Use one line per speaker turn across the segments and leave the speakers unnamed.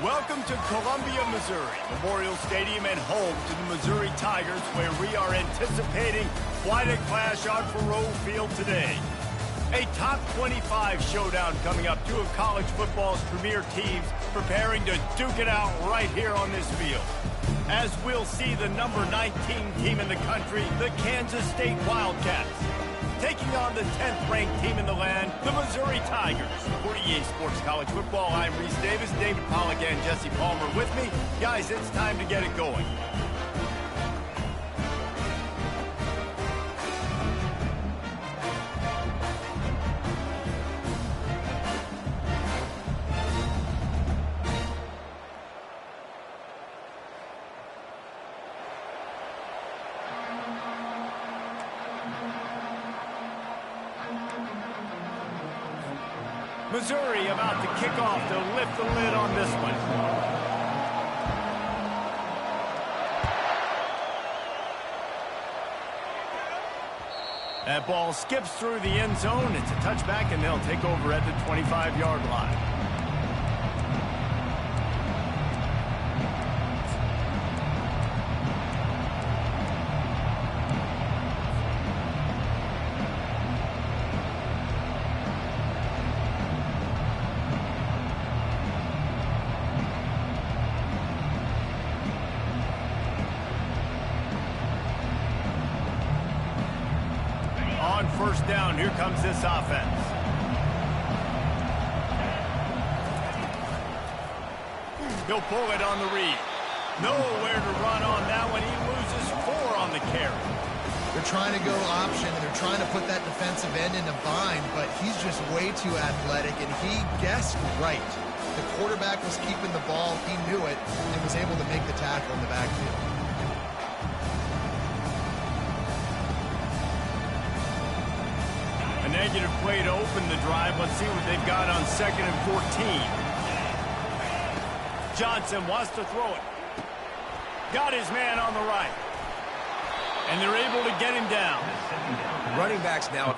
Welcome to Columbia, Missouri, Memorial Stadium and home to the Missouri Tigers, where we are anticipating quite a clash on Faroe Field today. A top 25 showdown coming up, two of college football's premier teams preparing to duke it out right here on this field. As we'll see the number 19 team in the country, the Kansas State Wildcats, taking on the 10th ranked team in the land, the Missouri Tigers. For EA Sports College Football, I'm Reese Davis, David Pollack and Jesse Palmer with me. Guys, it's time to get it going. Missouri about to kick off to lift the lid on this one. That ball skips through the end zone. It's a touchback, and they'll take over at the 25-yard line. On first down, here comes this offense. He'll pull it on the read. Nowhere to run on that one. He loses 4 on the carry.
They're trying to go option, and they're trying to put that defensive end in a bind, but he's just way too athletic, and he guessed right. The quarterback was keeping the ball. He knew it and was able to make the tackle in the backfield.
A negative play to open the drive. Let's see what they've got on 2nd and 14. Johnson wants to throw it. Got his man on the right. And they're able to get him down.
Running backs now.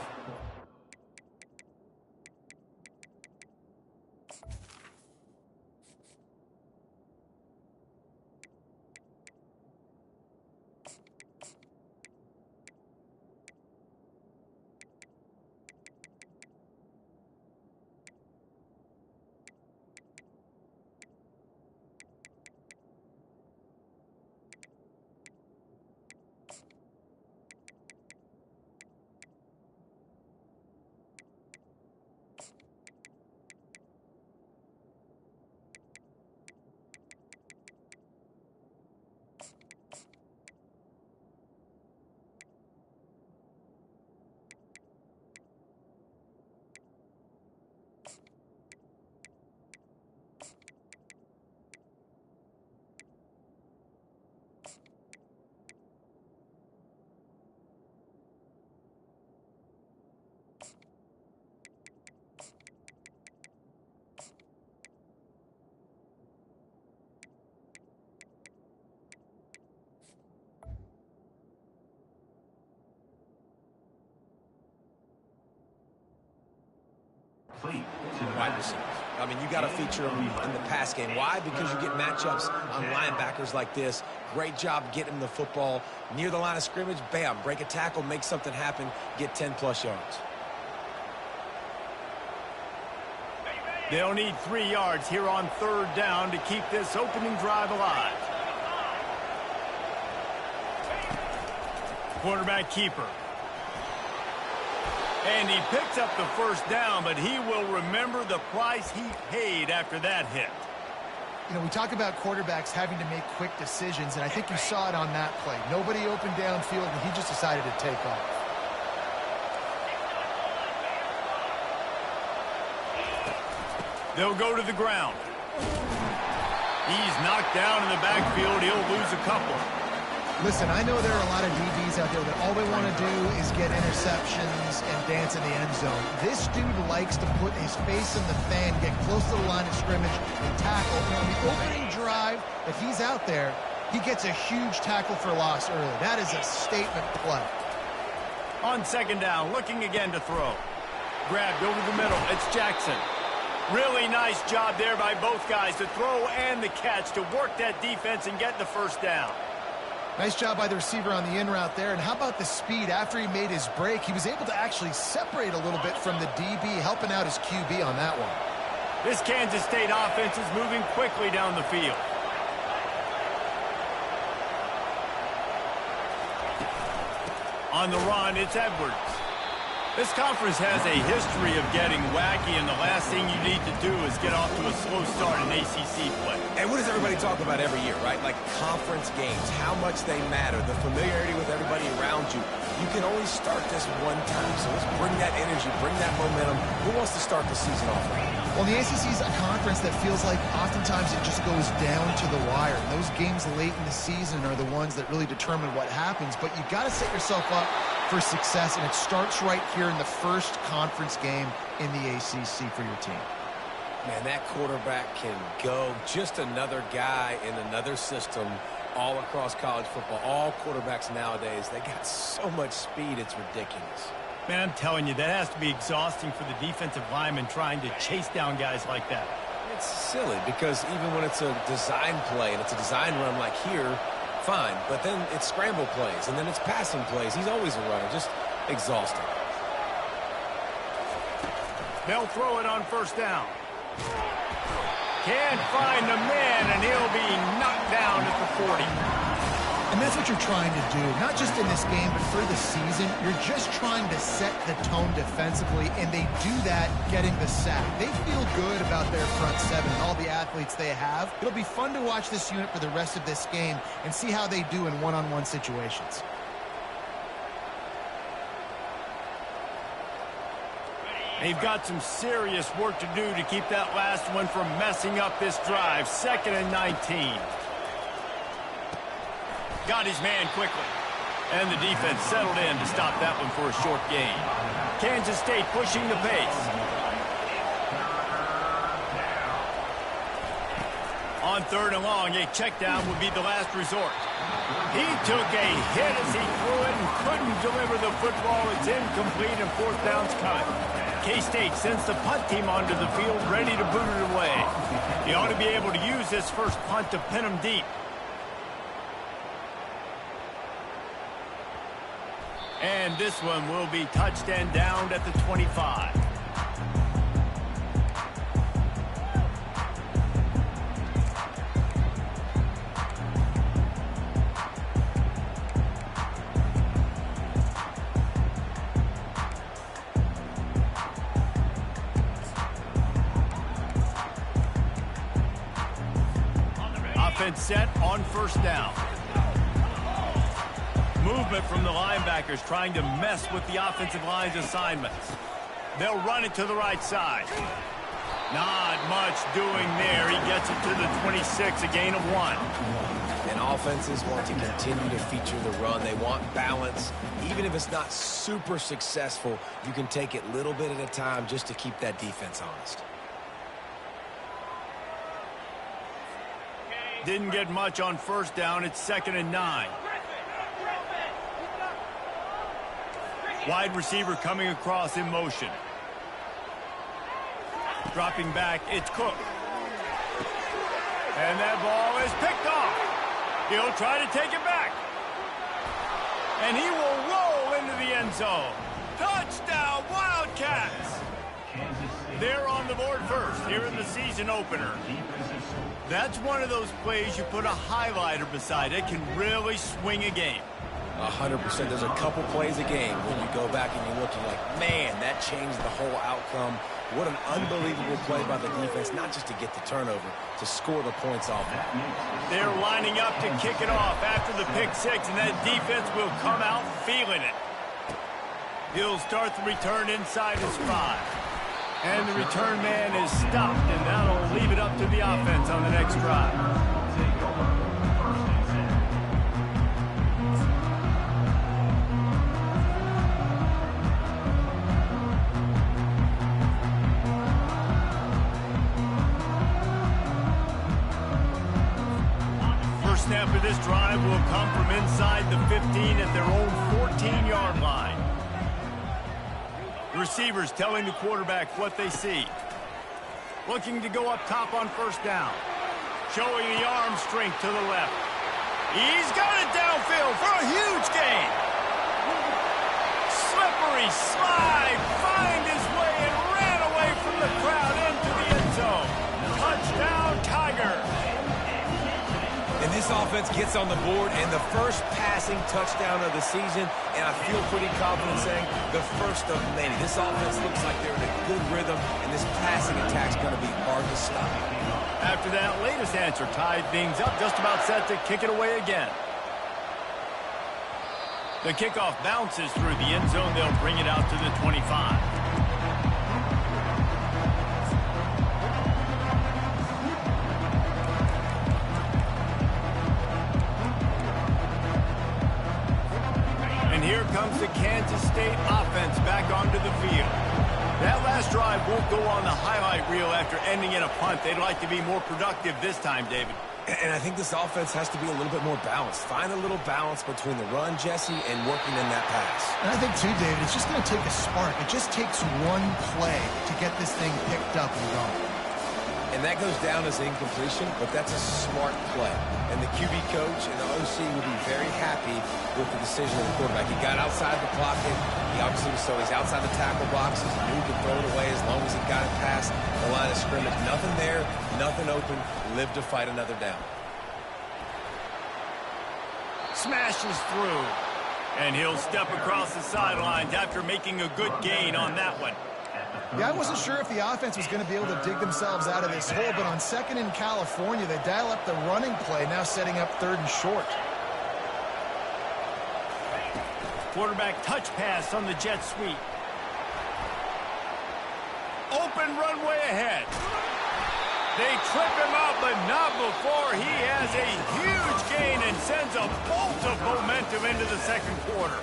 Wide receivers. I mean, you got to feature them in the pass game. Why? Because you get matchups on linebackers like this. Great job getting the football near the line of scrimmage. Bam, break a tackle, make something happen, get 10-plus yards.
They'll need 3 yards here on 3rd down to keep this opening drive alive. Quarterback keeper. And he picks up the first down, but he will remember the price he paid after that hit.
You know, we talk about quarterbacks having to make quick decisions, and I think you saw it on that play. Nobody opened downfield, and he just decided to take off.
They'll go to the ground. He's knocked down in the backfield. He'll lose a couple.
Listen, I know there are a lot of DBs out there that all they want to do is get interceptions and dance in the end zone. This dude likes to put his face in the fan, get close to the line of scrimmage, and tackle. And on the opening drive that he's out there, he gets a huge tackle for loss early. That is a statement play.
On 2nd down, looking again to throw. Grabbed over the middle. It's Jackson. Really nice job there by both guys, the throw and the catch, to work that defense and get the first down.
Nice job by the receiver on the in route there. And how about the speed? After he made his break, he was able to actually separate a little bit from the DB, helping out his QB on that one.
This Kansas State offense is moving quickly down the field. On the run, it's Edwards. This conference has a history of getting wacky, and the last thing you need to do is get off to a slow start in ACC play.
And what does everybody talk about every year, right? Like conference games, how much they matter, the familiarity with everybody around you. You can only start this one time, so let's bring that energy, bring that momentum. Who wants to start the season off right?
Well, the ACC is a conference that feels like oftentimes it just goes down to the wire. And those games late in the season are the ones that really determine what happens. But you got to set yourself up for success, and it starts right here in the first conference game in the ACC for your team.
Man, that quarterback can go. Just another guy in another system all across college football. All quarterbacks nowadays, they got so much speed, it's ridiculous.
Man, I'm telling you, that has to be exhausting for the defensive lineman trying to chase down guys like that.
It's silly because even when it's a design play and it's a design run like here, fine, but then it's scramble plays, and then it's passing plays. He's always a runner, just exhausting.
They'll throw it on first down. Can't find the man, and he'll be knocked down at the 40.
And that's what you're trying to do, not just in this game, but for the season. You're just trying to set the tone defensively, and they do that getting the sack. They feel good about their front seven and all the athletes they have. It'll be fun to watch this unit for the rest of this game and see how they do in one-on-one situations.
They've got some serious work to do to keep that last one from messing up this drive. 2nd and 19. Got his man quickly. And the defense settled in to stop that one for a short gain. Kansas State pushing the pace. On 3rd and long, a check down would be the last resort. He took a hit as he threw it and couldn't deliver the football. It's incomplete and 4th down's coming. K-State sends the punt team onto the field, ready to boot it away. He ought to be able to use this first punt to pin him deep. And this one will be touched and downed at the 25. Offense set on 1st down. Movement from the linebackers trying to mess with the offensive line's assignments. They'll run it to the right side. Not much doing there. He gets it to the 26, a gain of 1.
And offenses want to continue to feature the run. They want balance. Even if it's not super successful, you can take it little bit at a time just to keep that defense honest.
Didn't get much on 1st down. It's 2nd and 9. Wide receiver coming across in motion. Dropping back, it's Cook. And that ball is picked off. He'll try to take it back. And he will roll into the end zone. Touchdown, Wildcats! They're on the board first here in the season opener. That's one of those plays you put a highlighter beside it, can really swing a game.
100%. There's a couple plays a game when you go back and you look and you're like, man, that changed the whole outcome. What an unbelievable play by the defense, not just to get the turnover, to score the points off of.
They're lining up to kick it off after the pick 6, and that defense will come out feeling it. He'll start the return inside his 5. And the return man is stopped, and that'll leave it up to the offense on the next drive. First snap of this drive will come from inside the 15 at their own 14-yard line. The receivers telling the quarterback what they see. looking to go up top on first down. Showing the arm strength to the left. He's got it downfield for a huge gain. Slippery slide, find his way and ran away from the crowd into the end zone. Touchdown, Tiger.
And this offense gets on the board and the first passing touchdown of the season, and I feel pretty confident saying the first of many. This offense looks like they're in a good rhythm, and this passing attack's going to be hard to stop.
After that latest answer, tied things up, just about set to kick it away again. The kickoff bounces through the end zone. They'll bring it out to the 25. And here comes the Kansas State offense back onto the field. That last drive won't go on the highlight reel after ending in a punt. They'd like to be more productive this time, David.
And I think this offense has to be a little bit more balanced. Find a little balance between the run, Jesse, and working in that pass.
And I think, too, David, it's just going to take a spark. It just takes one play to get this thing picked up and going.
And that goes down as incompletion, but that's a smart play. And the QB coach and the OC will be very happy with the decision of the quarterback. He got outside the pocket. He obviously so he's outside the tackle box. He knew he could throw it away as long as he got it past the line of scrimmage. Nothing there, nothing open. Live to fight another down.
Smashes through. And he'll step across the sidelines after making a good gain on that one.
Yeah, I wasn't sure if the offense was going to be able to dig themselves out of this hole, but on second in California, they dial up the running play, now setting up third and short.
Quarterback touch pass on the jet sweep. Open runway ahead. They trip him up, but not before he has a huge gain and sends a bolt of momentum into the second quarter.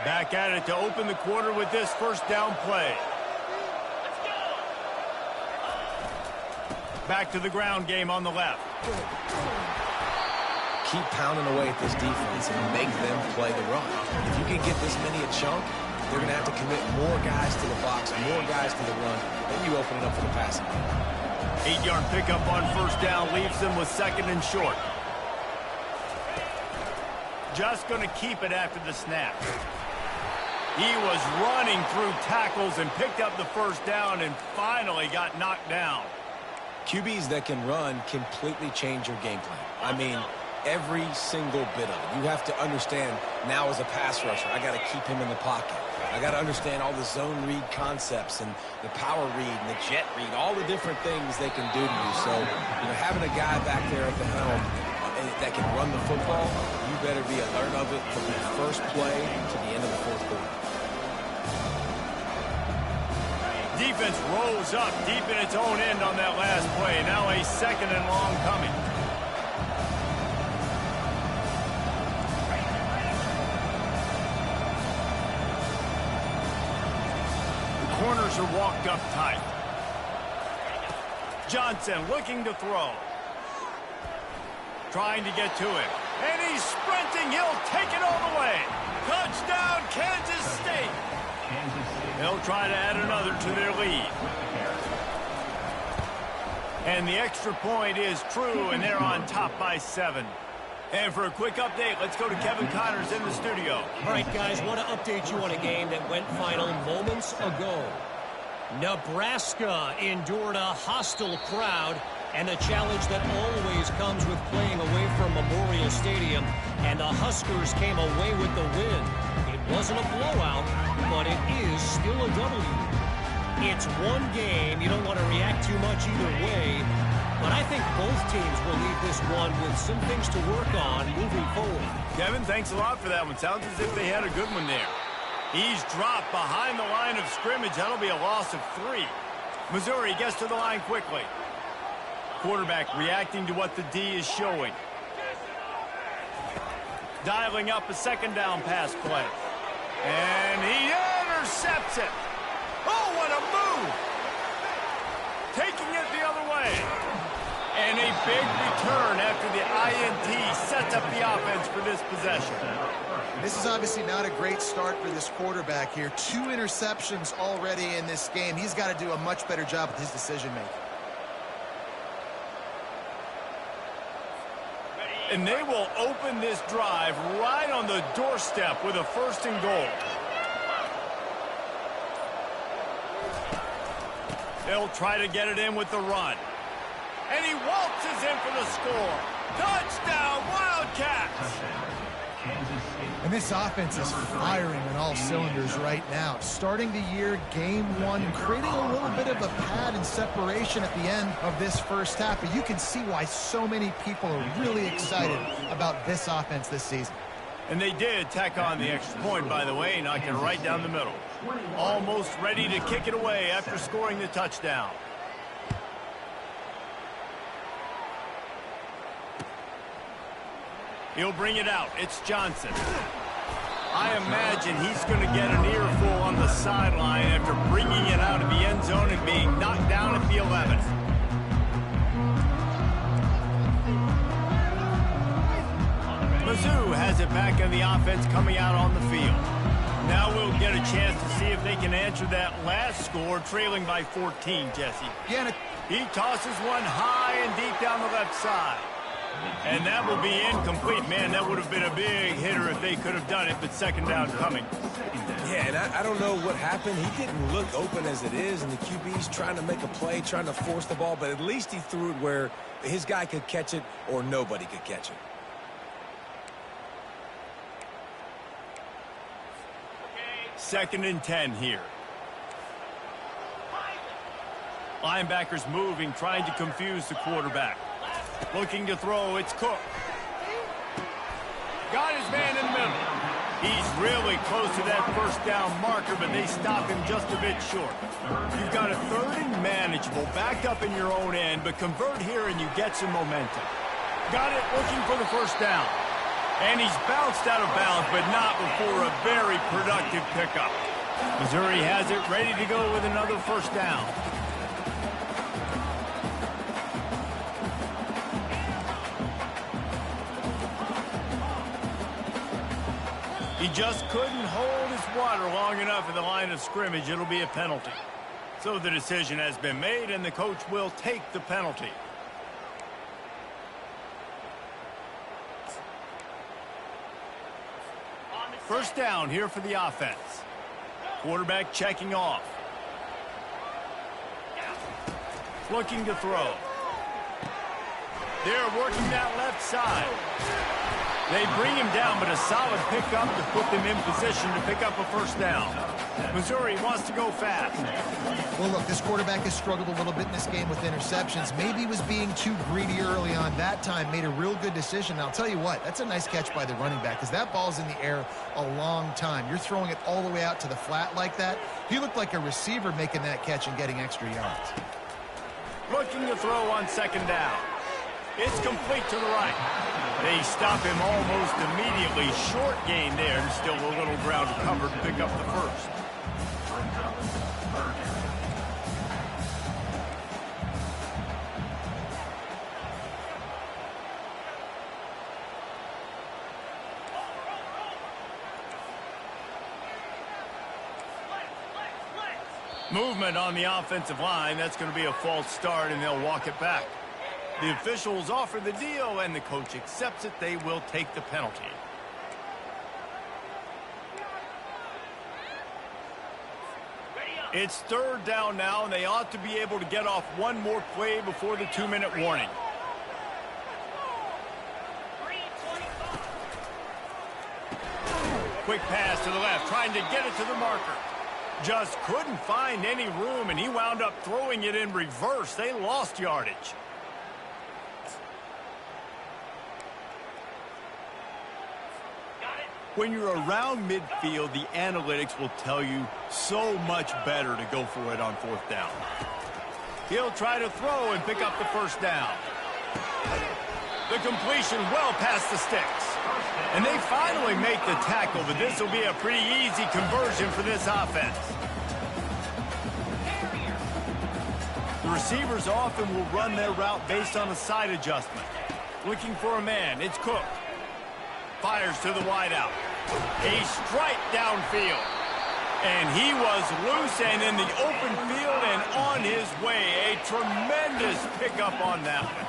Back at it to open the quarter with this first down play. Back to the ground game on the left.
Keep pounding away at this defense and make them play the run. If you can get this many a chunk, they're going to have to commit more guys to the box, more guys to the run, then you open it up for the passing.
8-yard pickup on first down leaves them with second and short. Just going to keep it after the snap. He was running through tackles and picked up the first down and finally got knocked down.
QBs that can run completely change your game plan. I mean, every single bit of it. You have to understand now as a pass rusher, I got to keep him in the pocket. I got to understand all the zone read concepts and the power read and the jet read, all the different things they can do to you. So, having a guy back there at the helm that can run the football, you better be alert of it from the first play to the end of the fourth quarter.
Defense rolls up deep in its own end on that last play. Now a second and long coming. The corners are walked up tight. Johnson looking to throw. Trying to get to him. And he's sprinting. He'll take it all the way. Touchdown, Kansas State. They'll try to add another to their lead. And the extra point is true, and they're on top by 7. And for a quick update, let's go to Kevin Connors in the studio.
All right, guys, want to update you on a game that went final moments ago. Nebraska endured a hostile crowd and a challenge that always comes with playing away from Memorial Stadium, and the Huskers came away with the win. It wasn't a blowout, but it is still a W. It's one game. You don't want to react too much either way, but I think both teams will leave this one with some things to work on moving forward.
Kevin, thanks a lot for that one. Sounds as if they had a good one there. He's dropped behind the line of scrimmage. That'll be a loss of 3. Missouri gets to the line quickly. Quarterback reacting to what the D is showing. Dialing up a second down pass play. And he intercepts it. Oh, what a move! Taking it the other way. And a a big return after the INT sets up the offense for this possession.
This is obviously not a great start for this quarterback here. 2 interceptions already in this game. He's got to do a much better job with his decision-making.
And they will open this drive right on the doorstep with a 1st and goal. They'll try to get it in with the run. And he waltzes in for the score. Touchdown, Wildcats!
And this offense is firing on all cylinders right now. Starting the year, game 1, creating a little bit of a pad and separation at the end of this first half. But you can see why so many people are really excited about this offense this season.
And they did tack on the extra point, by the way, knock it right down the middle. Almost ready to kick it away after scoring the touchdown. He'll bring it out. It's Johnson. I imagine he's going to get an earful on the sideline after bringing it out of the end zone and being knocked down at the 11. Mizzou has it back in the offense coming out on the field. Now we'll get a chance to see if they can answer that last score, trailing by 14, Jesse.
Yeah,
he tosses one high and deep down the left side. And that will be incomplete. Man, that would have been a big hitter if they could have done it, but 2nd down coming.
Yeah, and I don't know what happened. He didn't look open as it is, and the QB's trying to make a play, trying to force the ball, but at least he threw it where his guy could catch it or nobody could catch it.
Second and 10 here. Linebackers moving, trying to confuse the quarterback. Looking to throw, it's Cook. Got his man in the middle. He's really close to that 1st down marker, but they stop him just a bit short. You've got a 3rd and manageable, backed up in your own end, but convert here and you get some momentum. Got it, looking for the 1st down. And he's bounced out of bounds, but not before a very productive pickup. Missouri has it ready to go with another 1st down. He just couldn't hold his water long enough at the line of scrimmage. It'll be a penalty. So the decision has been made, and the coach will take the penalty. First down here for the offense. Quarterback checking off. Looking to throw. They're working that left side. They bring him down, but a solid pickup to put them in position to pick up a 1st down. Missouri wants to go fast.
Well, look, this quarterback has struggled a little bit in this game with interceptions. Maybe he was being too greedy early on. That time made a real good decision. And I'll tell you what, that's a nice catch by the running back because that ball's in the air a long time. You're throwing it all the way out to the flat like that. He looked like a receiver making that catch and getting extra yards.
Looking to throw on 2nd down. It's complete to the right. They stop him almost immediately. Short gain there, and still a little ground covered to pick up the 1st. Movement on the offensive line. That's going to be a false start, and they'll walk it back. The officials offer the deal, and the coach accepts it. They will take the penalty. It's 3rd down now, and they ought to be able to get off one more play before the 2-minute warning. Quick pass to the left, trying to get it to the marker. Just couldn't find any room, and he wound up throwing it in reverse. They lost yardage. When you're around midfield, the analytics will tell you so much better to go for it on 4th down. He'll try to throw and pick up the 1st down. The completion well past the sticks. And they finally make the tackle, but this will be a pretty easy conversion for this offense. The receivers often will run their route based on a side adjustment. Looking for a man, it's Cook. Fires to the wideout. A strike downfield. And he was loose and in the open field and on his way. A tremendous pickup on that one.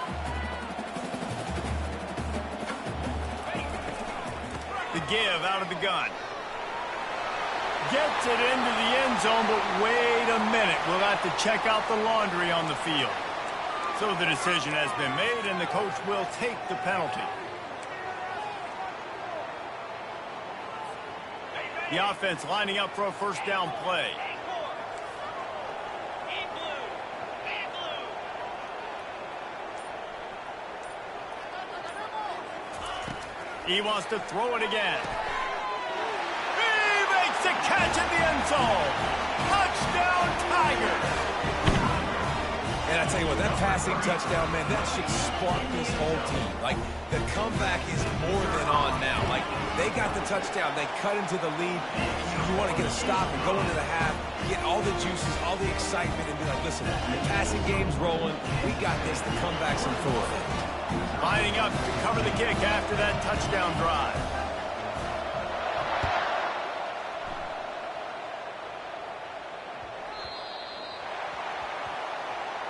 The give out of the gun. Gets it into the end zone, but wait a minute. We'll have to check out the laundry on the field. So the decision has been made, and the coach will take the penalty. The offense lining up for a first down play. He wants to throw it again. He makes a catch in the end zone. Touchdown, Tigers.
And I tell you what, that passing touchdown, man, that should spark this whole team. Like, the comeback is more than on now. Like, they got the touchdown. They cut into the lead. You want to get a stop and go into the half, get all the juices, all the excitement, and be like, listen, the passing game's rolling. We got this. The comeback's in full effect.
Lining up to cover the kick after that touchdown drive.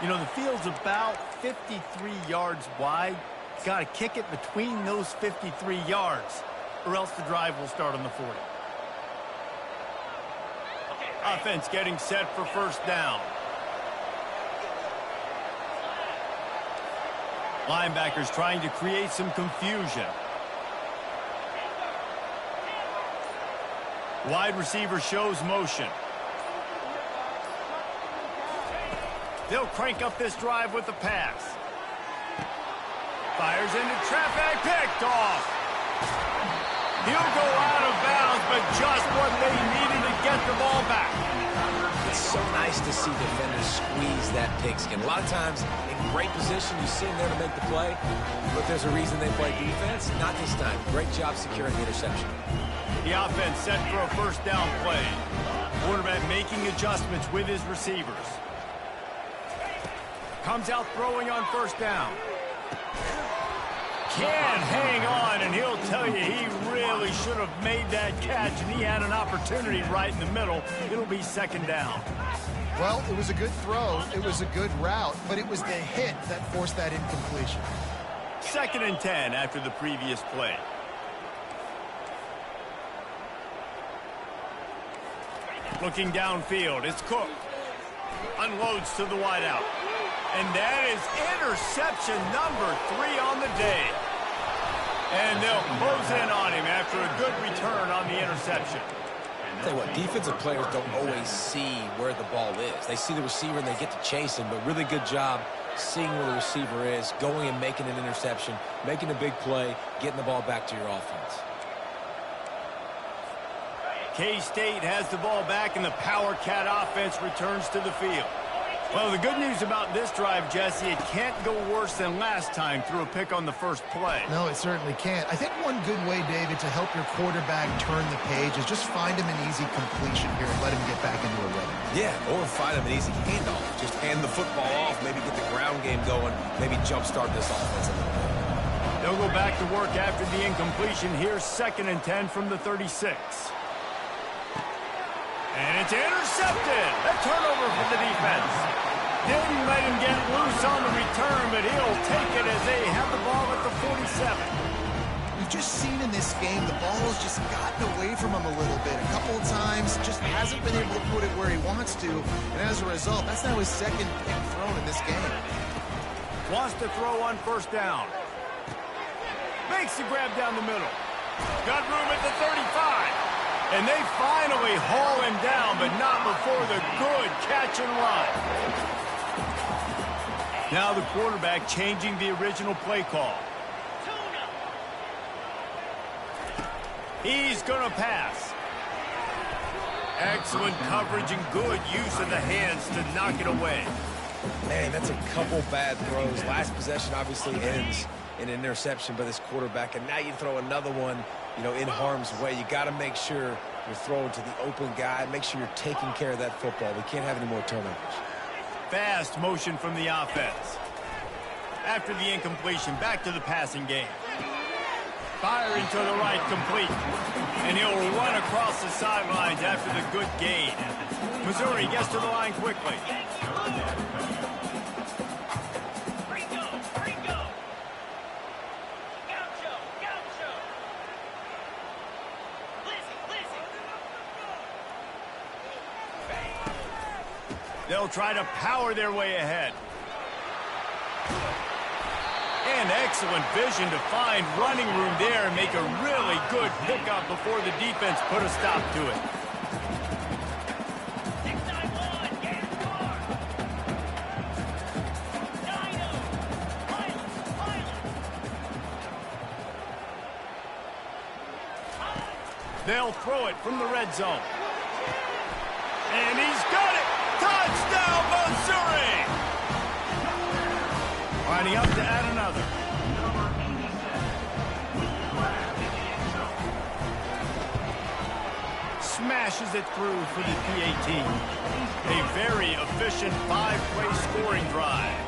You know, the field's about 53 yards wide. Got to kick it between those 53 yards, or else the drive will start on the 40. Offense getting set for first down. Linebackers trying to create some confusion. Wide receiver shows motion. They'll crank up this drive with the pass. Fires into traffic, picked off. He'll go out of bounds, but just what they needed to get the ball back.
It's so nice to see defenders squeeze that pigskin. A lot of times, in great position, you see them there to make the play, but there's a reason they play defense. Not this time. Great job securing the interception.
The offense set for a first down play. Quarterback making adjustments with his receivers. Comes out throwing on first down. Can't hang on, and he'll tell you he really should have made that catch, and he had an opportunity right in the middle. It'll be second down.
Well, it was a good throw. It was a good route, but it was the hit that forced that incompletion.
2nd and 10 after the previous play. Looking downfield, it's Cook. Unloads to the wideout. And that is interception number 3 on the day. And they'll close in on him after a good return on the interception.
I'll tell you what, defensive players don't always see where the ball is. They see the receiver and they get to chase him, but really good job seeing where the receiver is, going and making an interception, making a big play, getting the ball back to your offense.
K-State has the ball back, and the Power Cat offense returns to the field. Well, the good news about this drive, Jesse, it can't go worse than last time through a pick on the first play.
No, it certainly can't. I think one good way, David, to help your quarterback turn the page is just find him an easy completion here and let him get back into a rhythm.
Yeah, or find him an easy handoff. Just hand the football off, maybe get the ground game going, maybe jumpstart this offense a little bit.
They'll go back to work after the incompletion. Here's 2nd and 10 from the 36. And it's intercepted. A turnover for the defense. Didn't let him get loose on the return, but he'll take it as they have the ball at the 47.
We've just seen in this game the ball has just gotten away from him a little bit. A couple of times, just hasn't been able to put it where he wants to. And as a result, that's now his 2nd pick thrown in this game.
Wants to throw on first down. Makes the grab down the middle. Got room at the 35. And they finally haul him down, but not before the good catch and run. Now the quarterback changing the original play call. He's going to pass. Excellent coverage and good use of the hands to knock it away.
Man, that's a couple bad throws. Last possession obviously ends in an interception by this quarterback, and now you throw another one, you know, in harm's way. You got to make sure you're throwing to the open guy. Make sure you're taking care of that football. We can't have any more turnovers.
fast motion from the offense. After the incompletion, back to the passing game. Firing to the right, complete. And he'll run across the sidelines after the good gain. Missouri gets to the line quickly. They'll try to power their way ahead. And excellent vision to find running room there and make a really good pickup before the defense put a stop to it. They'll throw it from the red zone. And he's got it! Touchdown, Missouri! Lining up to add another. Smashes it through for the PAT. A very efficient 5-play scoring drive.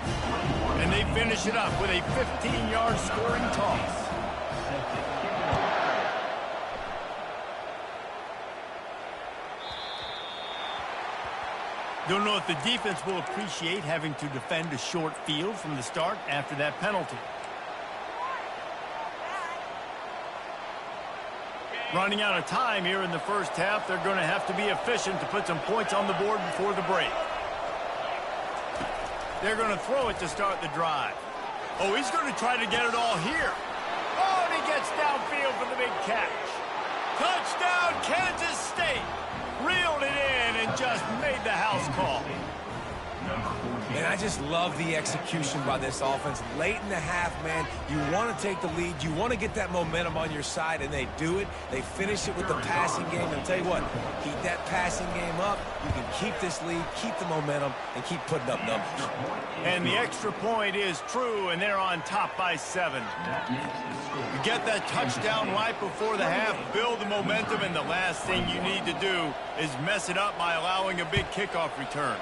And they finish it up with a 15-yard scoring toss. Don't know if the defense will appreciate having to defend a short field from the start after that penalty. Running out of time here in the first half, they're going to have to be efficient to put some points on the board before the break. They're going to throw it to start the drive. Oh, he's going to try to get it all here. Oh, and he gets downfield for the big catch. Touchdown, Kansas State. Reeled it in and just made the house call.
And I just love the execution by this offense. Late in the half, man, you want to take the lead. You want to get that momentum on your side, and they do it. They finish it with the passing game. And I'll tell you what, keep that passing game up. You can keep this lead, keep the momentum, and keep putting up numbers.
And the extra point is true, and they're on top by 7. You get that touchdown right before the half, build the momentum, and the last thing you need to do is mess it up by allowing a big kickoff return.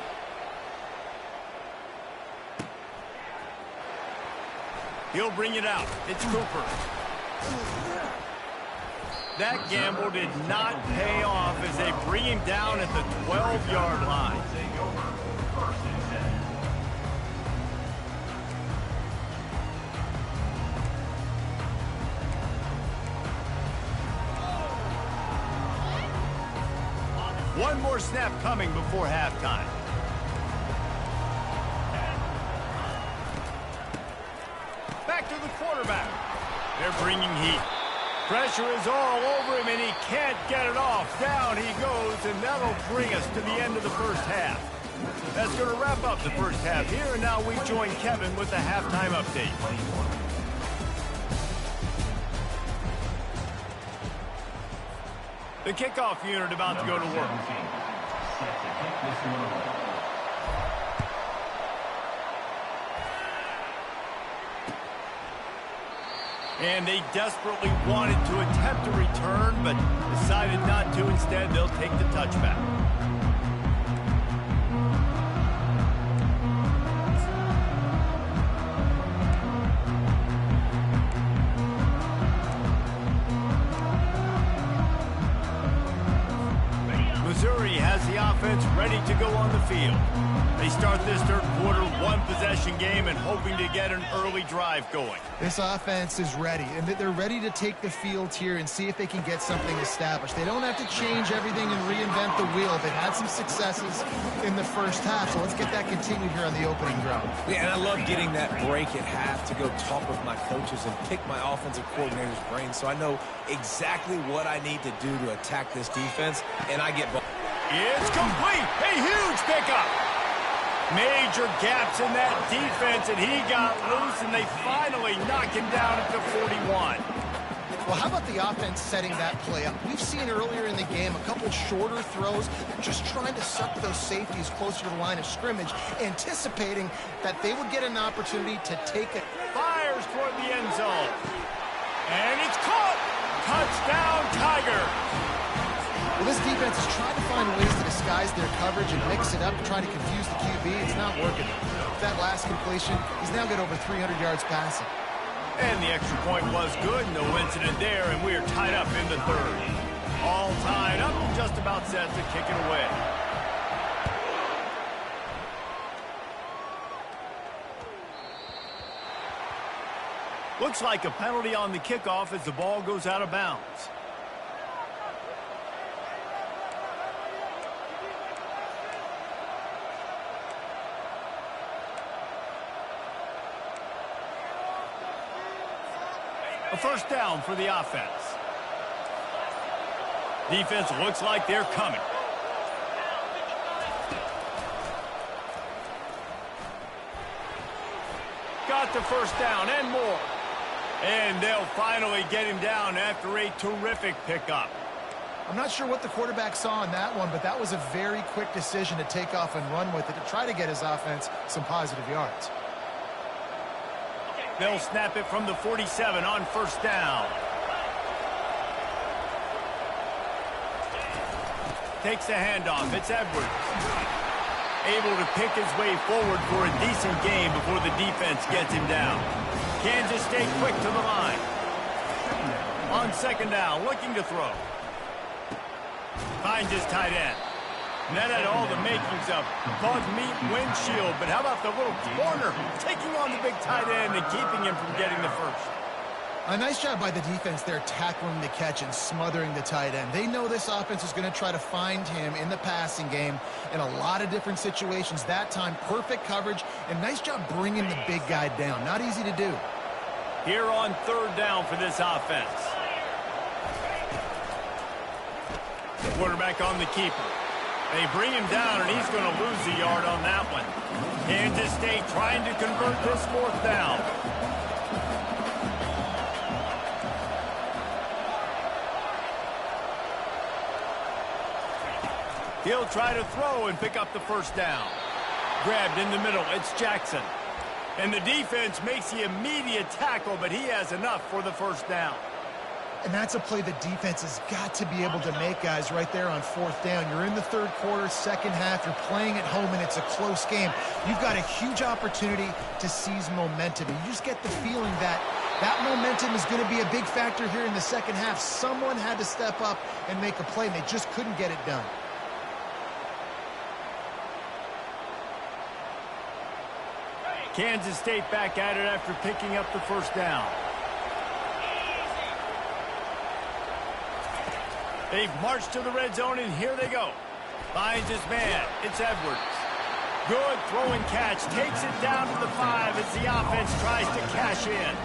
He'll bring it out. It's Cooper. That gamble did not pay off as they bring him down at the 12-yard line. One more snap coming before halftime. Back to the quarterback. They're bringing heat. Pressure is all over him, and he can't get it off. Down he goes, and that'll bring us to the end of the first half. That's going to wrap up the first half here, and now we join Kevin with the halftime update. The kickoff unit about to go to work. And they desperately wanted to attempt a return, but decided not to. Instead, they'll take the touchback. Missouri has the offense ready to go on the field. They start this third quarter one-possession game and hoping to get an early drive going.
This offense is ready, and they're ready to take the field here and see if they can get something established. They don't have to change everything and reinvent the wheel. They've had some successes in the first half, so let's get that continued here on the opening drive.
Yeah, and I love getting that break at half to go talk with my coaches and pick my offensive coordinator's brain so I know exactly what I need to do to attack this defense, and I get ball.
It's complete. A huge pickup. Major gaps in that defense, and he got loose, and they finally knock him down at the 41.
Well, how about the offense setting that play up? We've seen earlier in the game a couple shorter throws, just trying to suck those safeties closer to the line of scrimmage, anticipating that they would get an opportunity to take it.
Fires toward the end zone. And it's caught. Touchdown, Tigers.
Well, this defense is trying to find ways to disguise their coverage and mix it up, trying to confuse the QB. It's not working. With that last completion, he's now got over 300 yards passing.
And the extra point was good. No incident there, and we are tied up in the third. All tied up and just about set to kick it away. Looks like a penalty on the kickoff as the ball goes out of bounds. A first down for the offense. Defense looks like they're coming. Got the first down and more. And they'll finally get him down after a terrific pickup.
I'm not sure what the quarterback saw in that one, but that was a very quick decision to take off and run with it to try to get his offense some positive yards.
They'll snap it from the 47 on first down. Takes the handoff. It's Edwards. Able to pick his way forward for a decent game before the defense gets him down. Kansas State quick to the line. On second down, looking to throw. Finds his tight end. And that had all the makings of Bud Meat windshield, but how about the little corner taking on the big tight end and keeping him from getting the first?
A nice job by the defense there tackling the catch and smothering the tight end. They know this offense is going to try to find him in the passing game in a lot of different situations. That time, perfect coverage, and nice job bringing the big guy down. Not easy to do.
Here on third down for this offense. The quarterback on the keeper. They bring him down, and he's going to lose a yard on that one. Kansas State trying to convert this fourth down. He'll try to throw and pick up the first down. Grabbed in the middle. It's Jackson. And the defense makes the immediate tackle, but he has enough for the first down.
And that's a play the defense has got to be able to make, guys, right there on fourth down. You're in the third quarter, second half. You're playing at home, and it's a close game. You've got a huge opportunity to seize momentum. And you just get the feeling that that momentum is going to be a big factor here in the second half. Someone had to step up and make a play, and they just couldn't get it done.
Kansas State back at it after picking up the first down. They've marched to the red zone, and here they go. Finds his man. It's Edwards. Good throwing catch. Takes it down to the 5 as the offense tries to cash in.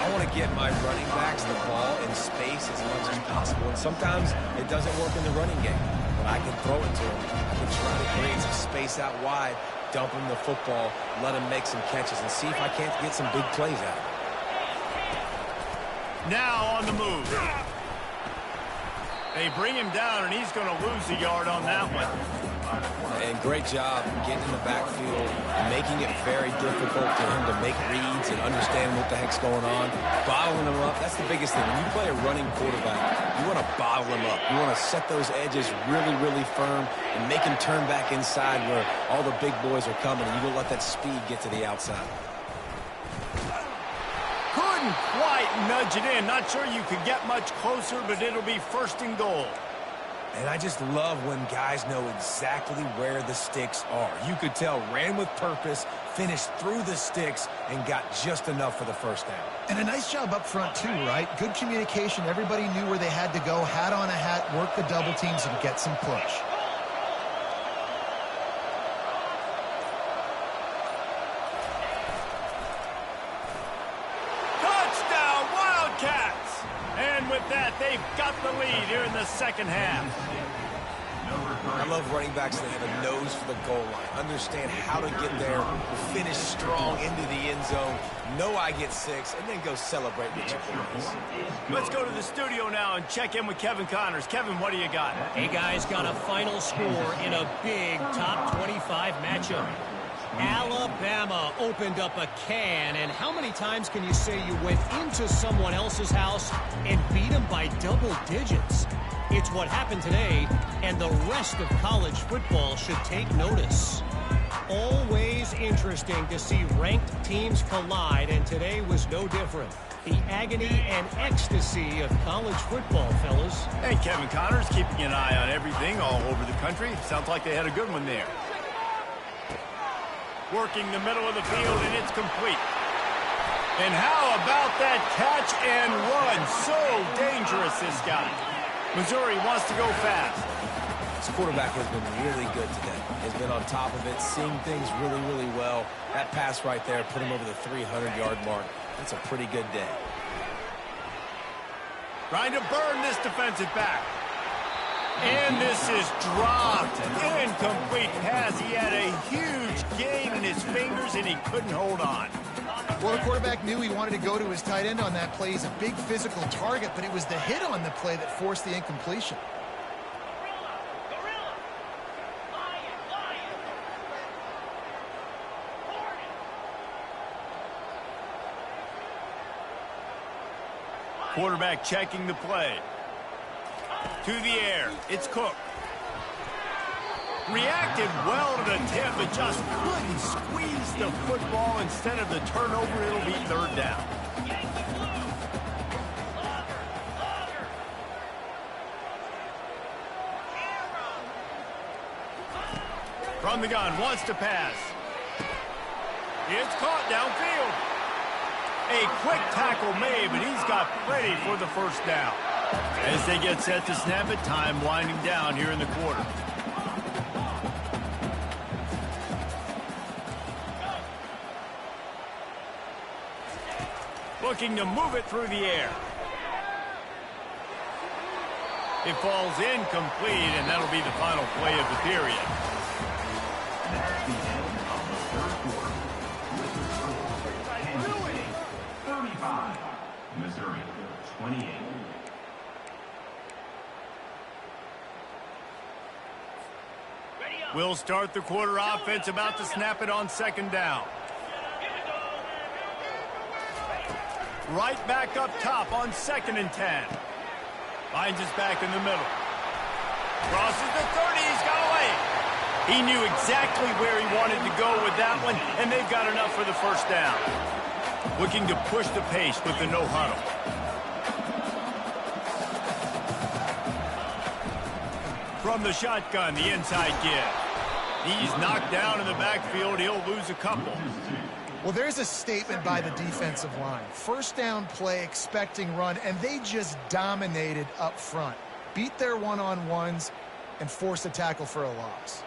I want to get my running backs the ball in space as much as possible. And sometimes it doesn't work in the running game, but I can throw it to them. I can try to create some space out wide, dump him the football, let him make some catches, and see if I can't get some big plays out of him.
Now on the move. They bring him down, and he's going to lose a yard on that one.
And great job getting in the backfield, making it very difficult for him to make reads and understand what the heck's going on. Bottling him up, that's the biggest thing. When you play a running quarterback, you want to bottle him up. You want to set those edges really, really firm and make him turn back inside where all the big boys are coming, and you don't let that speed get to the outside.
Couldn't quite nudge it in. Not sure you could get much closer, but it'll be first and goal.
And I just love when guys know exactly where the sticks are. You could tell, ran with purpose, finished through the sticks, and got just enough for the first down.
And a nice job up front, too, right? Good communication. Everybody knew where they had to go. Hat on a hat, work the double teams, and get some push.
Touchdown, Wildcats! And with that, they've got the lead here in the second half.
I love running backs that have a nose for the goal line. Understand how to get there, finish strong into the end zone, know I get 6, and then go celebrate with your boys.
Let's go to the studio now and check in with Kevin Connors. Kevin, what do you got?
Hey, guys, got a final score in a big top 25 matchup. Alabama opened up a can, and how many times can you say you went into someone else's house and beat them by double digits? It's what happened today, and the rest of college football should take notice. Always interesting to see ranked teams collide, and today was no different. The agony and ecstasy of college football, fellas.
And Kevin Connors keeping an eye on everything all over the country. Sounds like they had a good one there. Working the middle of the field, and it's complete. And how about that catch and run? So dangerous, this guy. Missouri wants to go fast.
This quarterback has been really good today. He's been on top of it, seeing things really, really well. That pass right there put him over the 300-yard mark. That's a pretty good day.
Trying to burn this defensive back. And this is dropped. Incomplete pass. He had a huge gain in his fingers, and he couldn't hold on.
Well, the quarterback knew he wanted to go to his tight end on that play. He's a big physical target, but it was the hit on the play that forced the incompletion.
Quarterback checking the play. To the air. It's Cook. Reacted well to the tip, but just couldn't squeeze the football. Instead of the turnover, it'll be third down. From the gun, wants to pass. It's caught downfield. A quick tackle made, but he's got plenty for the first down. As they get set to snap it, time winding down here in the quarter. Looking to move it through the air. It falls incomplete, and that'll be the final play of the period.
That's the end of the third quarter. 35, Missouri 28.
We'll start the quarter. Offense about to snap it on second down. Right back up top on 2nd and 10. Finds us back in the middle. Crosses the 30. He's got away. He knew exactly where he wanted to go with that one, and they've got enough for the first down. Looking to push the pace with the no huddle. From the shotgun, the inside give. He's knocked down in the backfield. He'll lose a couple.
Well, there's a statement by the defensive line. First down play, expecting run, and they just dominated up front. Beat their one-on-ones and forced a tackle for a loss.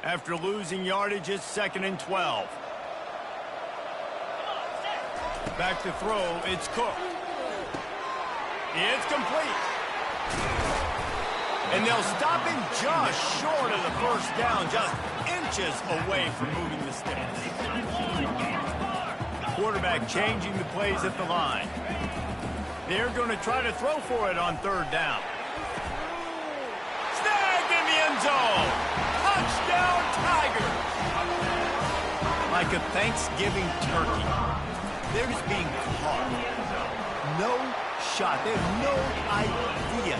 After losing yardage, it's 2nd and 12. Back to throw, it's Cook. It's complete. And they'll stop him just short of the first down, just inches away from moving the sticks. Quarterback changing the plays at the line. They're going to try to throw for it on 3rd down. Snagged in the end zone. Touchdown, Tigers. Like a Thanksgiving turkey. They're just being caught. No shot. They have no idea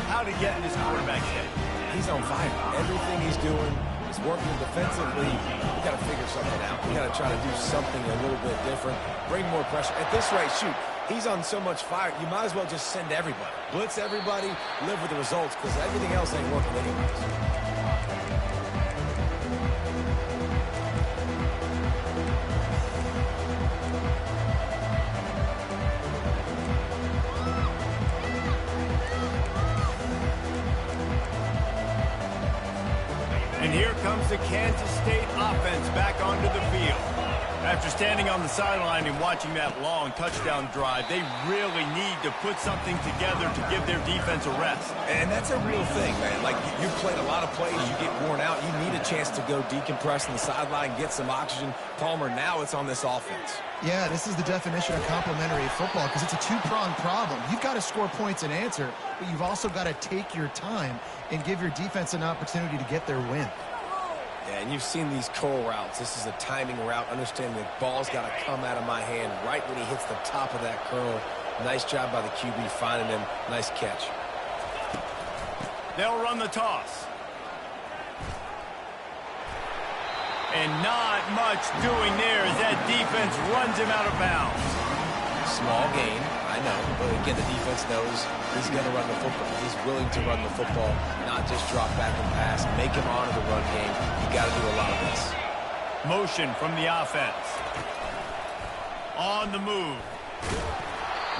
how to get in this quarterback's head.
He's on fire. Everything he's doing is working defensively. We got to figure something out. We got to try to do something a little bit different. Bring more pressure. At this rate, shoot, he's on so much fire, you might as well just send everybody. Blitz everybody, live with the results, because everything else ain't working anyways.
And here comes the Kansas State offense back onto the field. After standing on the sideline and watching that long touchdown drive, they really need to put something together to give their defense a rest.
And that's a real thing, man. Like, you played a lot of plays, you get worn out, you need a chance to go decompress on the sideline, get some oxygen. Palmer, now it's on this offense.
Yeah, this is the definition of complementary football because it's a two-pronged problem. You've got to score points and answer, but you've also got to take your time and give your defense an opportunity to get their win.
Yeah, and you've seen these curl routes. This is a timing route, understanding the ball's got to come out of my hand right when he hits the top of that curl. Nice job by the QB finding him. Nice catch.
They'll run the toss. And not much doing there as that defense runs him out of bounds.
Small gain, I know. But again, the defense knows he's going to run the football. He's willing to run the football, not just drop back and pass, make him honor the run game. You got to do a lot of this.
Motion from the offense. On the move.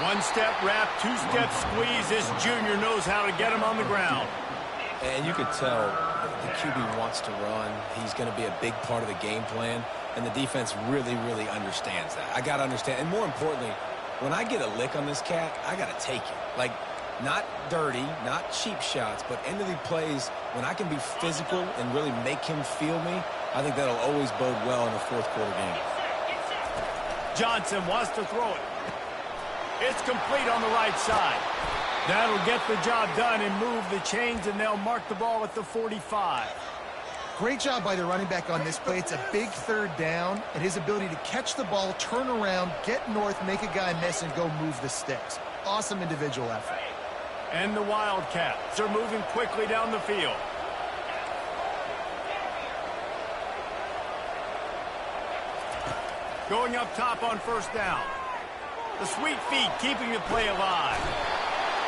One-step wrap, two-step squeeze. This junior knows how to get him on the ground.
And you could tell the QB wants to run. He's going to be a big part of the game plan. And the defense really, really understands that. I got to understand. And more importantly, when I get a lick on this cat, I got to take it. Like, not dirty, not cheap shots, but end of the plays, when I can be physical and really make him feel me, I think that'll always bode well in a fourth quarter game.
Johnson wants to throw it. It's complete on the right side. That'll get the job done and move the chains, and they'll mark the ball at the 45.
Great job by the running back on this play. It's a big third down, and his ability to catch the ball, turn around, get north, make a guy miss, and go move the sticks. Awesome individual effort.
And the Wildcats are moving quickly down the field. Going up top on first down. The sweet feet keeping the play alive.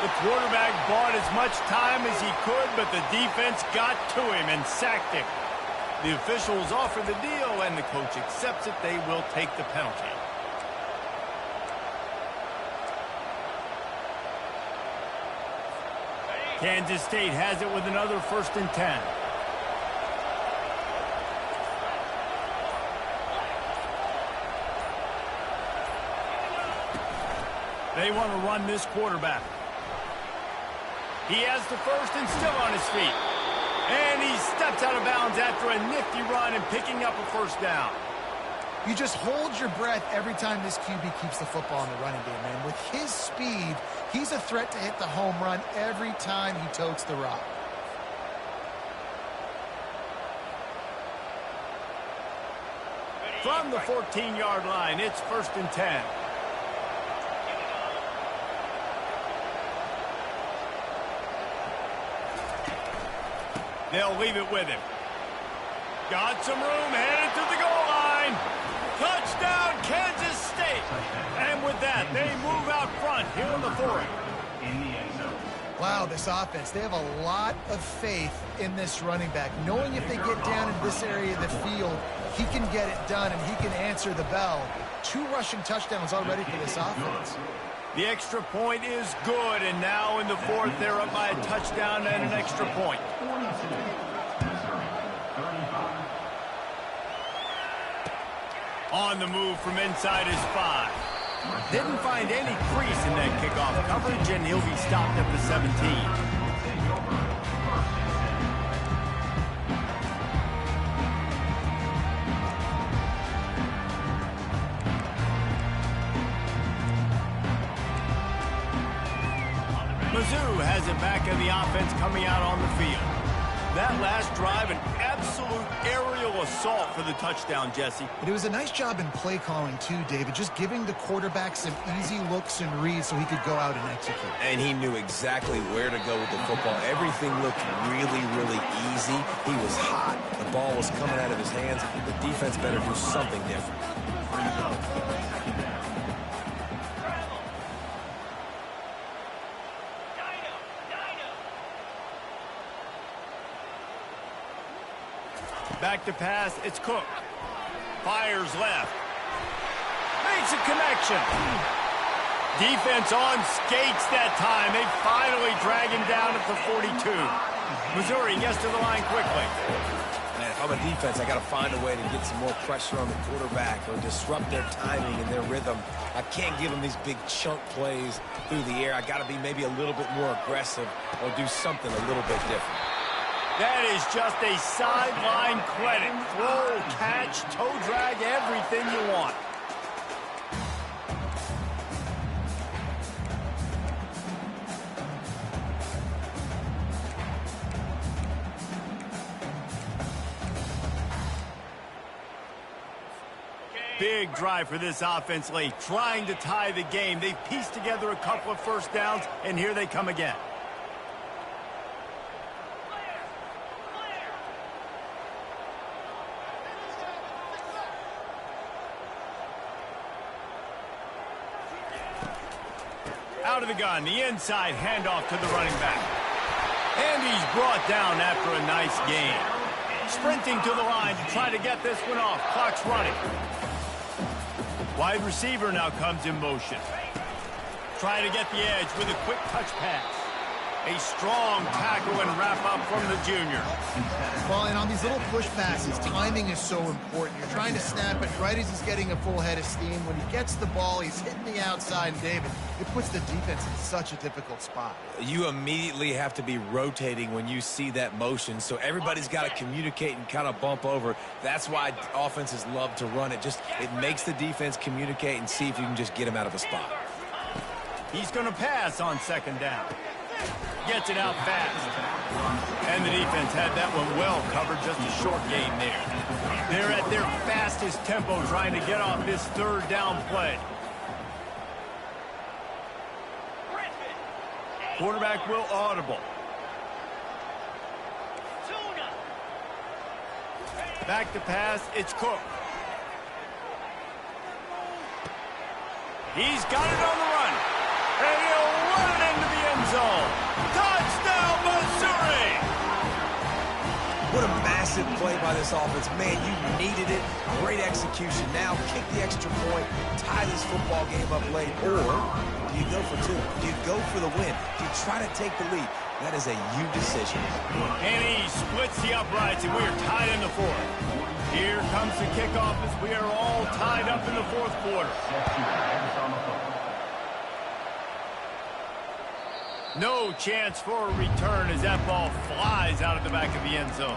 The quarterback bought as much time as he could, but the defense got to him and sacked him. The officials offer the deal, and the coach accepts it. They will take the penalty. Kansas State has it with another 1st and 10. They want to run this quarterback. He has the first and still on his feet. And he steps out of bounds after a nifty run and picking up a first down.
You just hold your breath every time this QB keeps the football in the running game, man. With his speed, he's a threat to hit the home run every time he totes the rock.
From the 14-yard line, it's 1st and 10. They'll leave it with him. Got some room, headed to the goal line. Touchdown, Kansas State. And with that, they move out front here in the 4th.
Wow, this offense, they have a lot of faith in this running back, knowing if they get down in this area of the field, he can get it done and he can answer the bell. 2 rushing touchdowns already for this offense.
The extra point is good, and now in the 4th, they're up by a touchdown and an extra point. On the move from inside his 5. Didn't find any crease in that kickoff coverage, and he'll be stopped at the 17. Mizzou has it back in the offense coming out on the field. That last drive, an absolute aerial assault for the touchdown, Jesse.
But it was a nice job in play calling too, David, just giving the quarterback some easy looks and reads so he could go out and execute.
And he knew exactly where to go with the football. Everything looked really, really easy. He was hot. The ball was coming out of his hands. The defense better do something different.
Back to pass, it's Cook. Fires left. Makes a connection. Defense on skates that time. They finally drag him down at the 42. Missouri gets to the line quickly.
Man, if I'm a defense, I got to find a way to get some more pressure on the quarterback or disrupt their timing and their rhythm. I can't give them these big chunk plays through the air. I got to be maybe a little bit more aggressive or do something a little bit different.
That is just a sideline credit. Throw, catch, toe drag, everything you want. big drive for this offense late, trying to tie the game. They've pieced together a couple of first downs, and here they come again. Out of the gun, the inside handoff to the running back. And he's brought down after a nice gain. Sprinting to the line to try to get this one off. Clock's running. Wide receiver now comes in motion. Try to get the edge with a quick touch pass. A strong tackle and wrap up from the junior.
Well, and on these little push passes, timing is so important. You're trying to snap it right as he's getting a full head of steam. When he gets the ball, he's hitting the outside, and David, it puts the defense in such a difficult spot.
You immediately have to be rotating when you see that motion, so everybody's got to communicate and kind of bump over. That's why offenses love to run it. It makes the defense communicate and see if you can just get him out of a spot.
He's going to pass on second down. Gets it out fast. And the defense had that one well covered, just a short gain there. They're at their fastest tempo trying to get off this third down play. Quarterback will audible. Back to pass, it's Cook. He's got it on the run. And he'll run it into the end zone. Touchdown, Missouri!
What a massive play by this offense. Man, you needed it. Great execution. Now kick the extra point, tie this football game up late, or do you go for two? Do you go for the win? Do you try to take the lead? That is a you decision.
And he splits the uprights, and we are tied in the fourth. Here comes the kickoff as we are all tied up in the fourth quarter. No chance for a return as that ball flies out of the back of the end zone.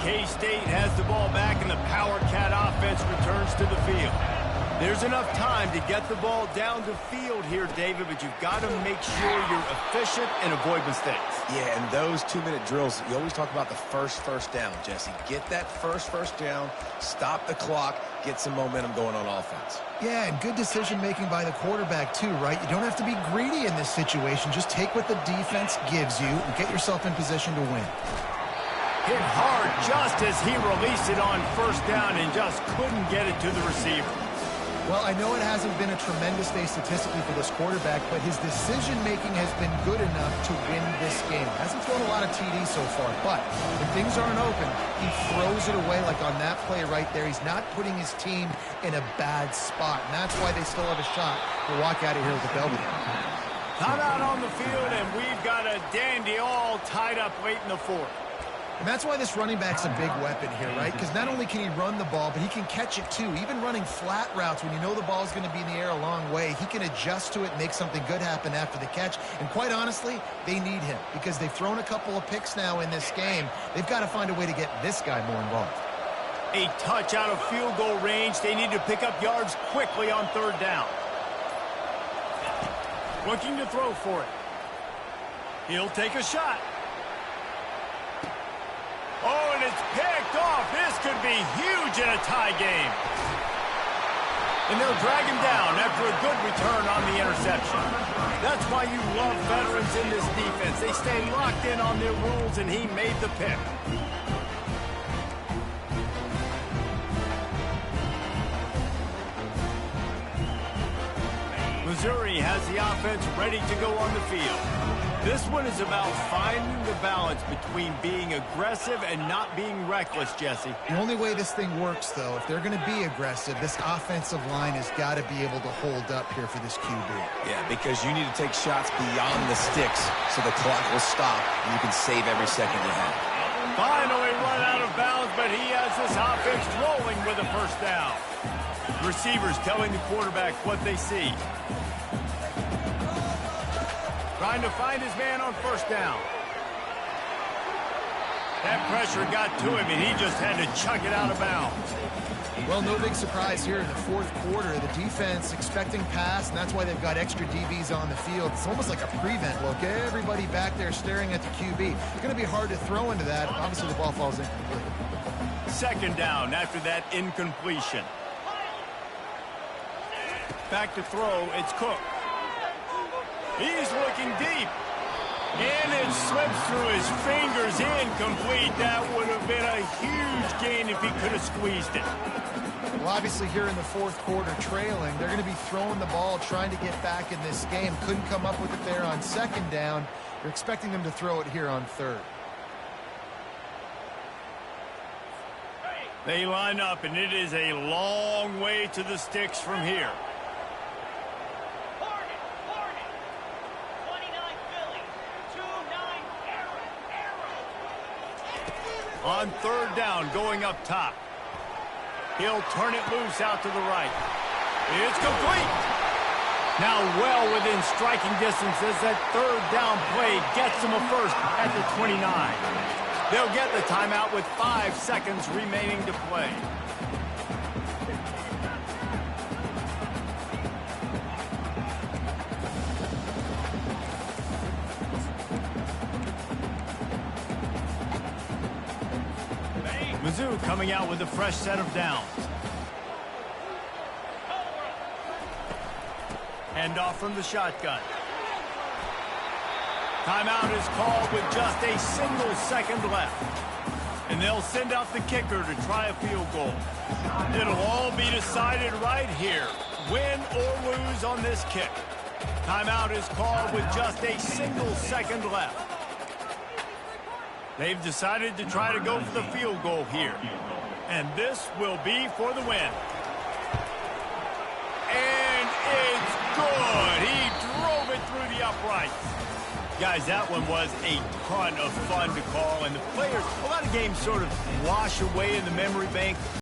K-State has the ball back, and the Power Cat offense returns to the field. There's enough time to get the ball down the field here, David, but you've got to make sure you're efficient and avoid mistakes.
Yeah, and those 2-minute drills, you always talk about the first down, Jesse. Get that first down, stop the clock, get some momentum going on offense.
Yeah, and good decision-making by the quarterback, too, right? You don't have to be greedy in this situation. Just take what the defense gives you and get yourself in position to win.
Hit hard just as he released it on first down and just couldn't get it to the receiver.
Well, I know it hasn't been a tremendous day statistically for this quarterback, but his decision-making has been good enough to win this game. Hasn't thrown a lot of TDs so far, but when things aren't open, he throws it away like on that play right there. He's not putting his team in a bad spot, and that's why they still have a shot to walk out of here with the W.
Not out on the field, and we've got a dandy all tied up late in the fourth.
And that's why this running back's a big weapon here, right? Because not only can he run the ball, but he can catch it too. Even running flat routes when you know the ball's going to be in the air a long way, he can adjust to it and make something good happen after the catch. And quite honestly, they need him because they've thrown a couple of picks now in this game. They've got to find a way to get this guy more involved.
A touch out of field goal range. They need to pick up yards quickly on third down. Looking to throw for it. He'll take a shot. Oh, and it's picked off. This could be huge in a tie game. And they'll drag him down after a good return on the interception. That's why you love veterans in this defense. They stay locked in on their rules, and he made the pick. Missouri has the offense ready to go on the field. This one is about finding the balance between being aggressive and not being reckless, Jesse.
The only way this thing works, though, if they're going to be aggressive, this offensive line has got to be able to hold up here for this QB.
Yeah, because you need to take shots beyond the sticks so the clock will stop and you can save every second you have.
Finally run out of bounds, but he has this offense rolling with a first down. Receivers telling the quarterback what they see. Trying to find his man on first down. That pressure got to him, and he just had to chuck it out of bounds.
Well, no big surprise here in the fourth quarter. The defense expecting pass, and that's why they've got extra DBs on the field. It's almost like a prevent look. Everybody back there staring at the QB. It's going to be hard to throw into that. Obviously, the ball falls incomplete.
Second down after that incompletion. Back to throw, it's Cook. He's looking deep. And it slips through his fingers, incomplete. That would have been a huge gain if he could have squeezed it.
Well, obviously here in the fourth quarter trailing, they're going to be throwing the ball, trying to get back in this game. Couldn't come up with it there on second down. You're expecting them to throw it here on third.
They line up, and it is a long way to the sticks from here. On third down, going up top. He'll turn it loose out to the right. It's complete. Now well within striking distance as that third down play gets him a first at the 29. They'll get the timeout with 5 seconds remaining to play. Mizzou coming out with a fresh set of downs. Hand off from the shotgun. Timeout is called with just a single second left. And they'll send out the kicker to try a field goal. It'll all be decided right here. Win or lose on this kick. Timeout is called with just a single second left. They've decided to try to go for the field goal here. And this will be for the win. And it's good. He drove it through the uprights. Guys, that one was a ton of fun to call. And the players, a lot of games sort of wash away in the memory bank.